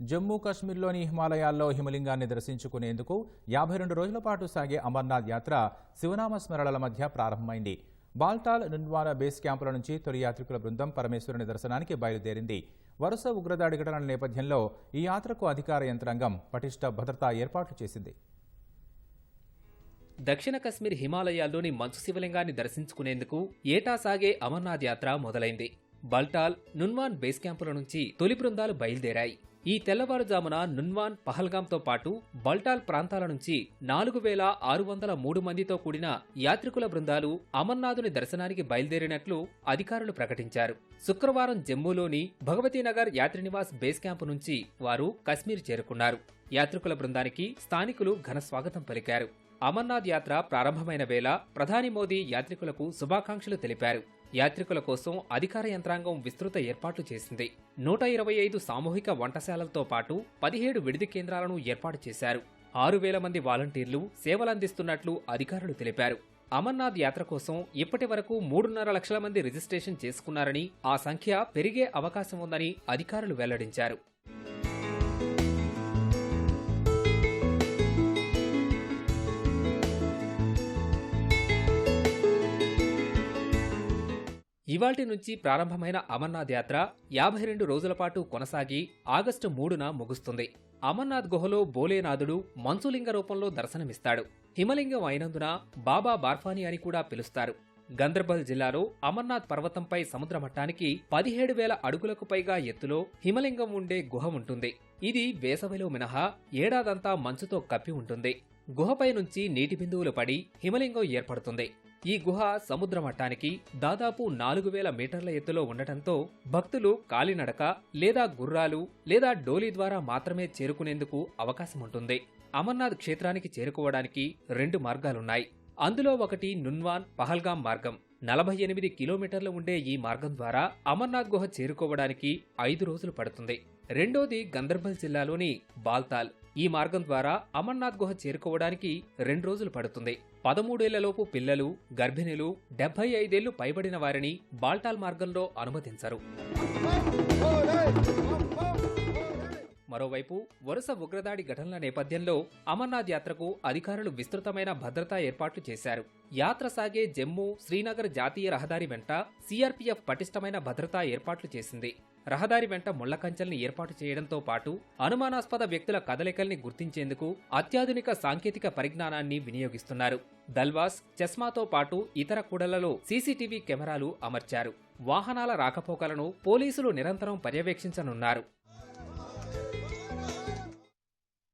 జమ్మూ కాశ్మీర్లోని హిమాలయాల్లో హిమలింగాన్ని దర్శించుకునేందుకు 52 రోజుల పాటు సాగే అమర్నాథ్ యాత్ర శివనామ స్మరణల మధ్య ప్రారంభమైంది. బాల్టాల్, నున్వాన్ బేస్ క్యాంపుల నుంచి తొలి యాత్రికుల బృందం పరమేశ్వరుని దర్శనానికి బయలుదేరింది. వరుస ఉగ్రదాడి ఘటనల నేపథ్యంలో ఈ యాత్రకు అధికార యంత్రాంగం పటిష్ట భద్రతా ఏర్పాట్లు చేసింది. దక్షిణ కశ్మీర్ హిమాలయాల్లోని మంచు శివలింగాన్ని దర్శించుకునేందుకు ఏటా సాగే అమర్నాథ్ యాత్ర మొదలైంది. బల్టాల్, నున్వాన్ బేస్ క్యాంపుల నుంచి తొలి బృందాలు బయలుదేరాయి. ఈ తెల్లవారుజామున నున్వాన్, పహల్గాంతో పాటు బల్టాల్ ప్రాంతాల నుంచి 4603 మందితో కూడిన యాత్రికుల బృందాలు అమర్నాథుని దర్శనానికి బయలుదేరినట్లు అధికారులు ప్రకటించారు. శుక్రవారం జమ్మూలోని భగవతీనగర్ యాత్రినివాస్ బేస్ క్యాంపు నుంచి వారు కశ్మీర్ చేరుకున్నారు. యాత్రికుల బృందానికి స్థానికులు ఘన స్వాగతం పలికారు. అమర్నాథ్ యాత్ర ప్రారంభమైన వేళ ప్రధాని మోదీ యాత్రికులకు శుభాకాంక్షలు తెలిపారు. యాత్రికుల కోసం అధికార యంత్రాంగం విస్తృత ఏర్పాట్లు చేసింది. 125 సామూహిక వంటశాలలతో పాటు 17 విడిది కేంద్రాలను ఏర్పాటు చేశారు. 6000 మంది వాలంటీర్లు సేవలందిస్తున్నట్లు అధికారులు తెలిపారు. అమర్నాథ్ యాత్ర కోసం ఇప్పటి వరకు 3.5 లక్షల మంది రిజిస్ట్రేషన్ చేసుకున్నారని, ఆ సంఖ్య పెరిగే అవకాశం ఉందని అధికారులు వెల్లడించారు. ఇవాల్టి నుంచి ప్రారంభమైన అమర్నాథ్ యాత్ర 52 రోజుల పాటు కొనసాగి ఆగస్టు 3న ముగుస్తుంది. అమర్నాథ్ గుహలో భోలేనాథుడు మంచులింగ రూపంలో దర్శనమిస్తాడు. హిమలింగం అయినందున బాబా బార్ఫానీ అని కూడా పిలుస్తారు. గందర్బల్ జిల్లాలో అమర్నాథ్ పర్వతంపై సముద్ర మట్టానికి 17,000 అడుగులకు పైగా ఎత్తులో హిమలింగం ఉండే గుహ ఉంటుంది. ఇది వేసవిలో మినహా ఏడాదంతా మంచుతో కప్పి ఉంటుంది. గుహపై నుంచి నీటి బిందువులు పడి హిమలింగం ఏర్పడుతుంది. ఈ గుహ సముద్ర మట్టానికి దాదాపు 4000 మీటర్ల ఎత్తులో ఉండటంతో భక్తులు కాలినడక లేదా గుర్రాలు లేదా డోలీ ద్వారా మాత్రమే చేరుకునేందుకు అవకాశం ఉంటుంది. అమర్నాథ్ క్షేత్రానికి చేరుకోవడానికి 2 మార్గాలున్నాయి. అందులో ఒకటి నున్వాన్, పహల్గాం మార్గం. 48 కిలోమీటర్లు ఉండే ఈ మార్గం ద్వారా అమర్నాథ్ గుహ చేరుకోవడానికి 5 రోజులు పడుతుంది. రెండోది గందర్బల్ జిల్లాలోని బాల్తాల్. ఈ మార్గం ద్వారా అమర్నాథ్ గుహ చేరుకోవడానికి 2 రోజులు పడుతుంది. 13 ఏళ్లలోపు పిల్లలు, గర్భిణులు, 75 ఏళ్లు పైబడిన వారిని బాల్టాల్ మార్గంలో అనుమతించరు. మరోవైపు వరుస ఉగ్రదాడి ఘటనల నేపథ్యంలో అమర్నాథ్ యాత్రకు అధికారులు విస్తృతమైన భద్రతా ఏర్పాట్లు చేశారు. యాత్ర సాగే జమ్మూ, శ్రీనగర్ జాతీయ రహదారి వెంట సిఆర్పీఎఫ్ పటిష్టమైన భద్రతా ఏర్పాట్లు చేసింది. రహదారి వెంట ముళ్ల కంచెల్ని ఏర్పాటు చేయడంతో పాటు అనుమానాస్పద వ్యక్తుల కదలికల్ని గుర్తించేందుకు అత్యాధునిక సాంకేతిక పరిజ్ఞానాన్ని వినియోగిస్తున్నారు. దల్వాస్, చస్మాతో పాటు ఇతర కూడళ్లలో సీసీటీవీ కెమెరాలు అమర్చారు. వాహనాల రాకపోకలను పోలీసులు నిరంతరం పర్యవేక్షించనున్నారు.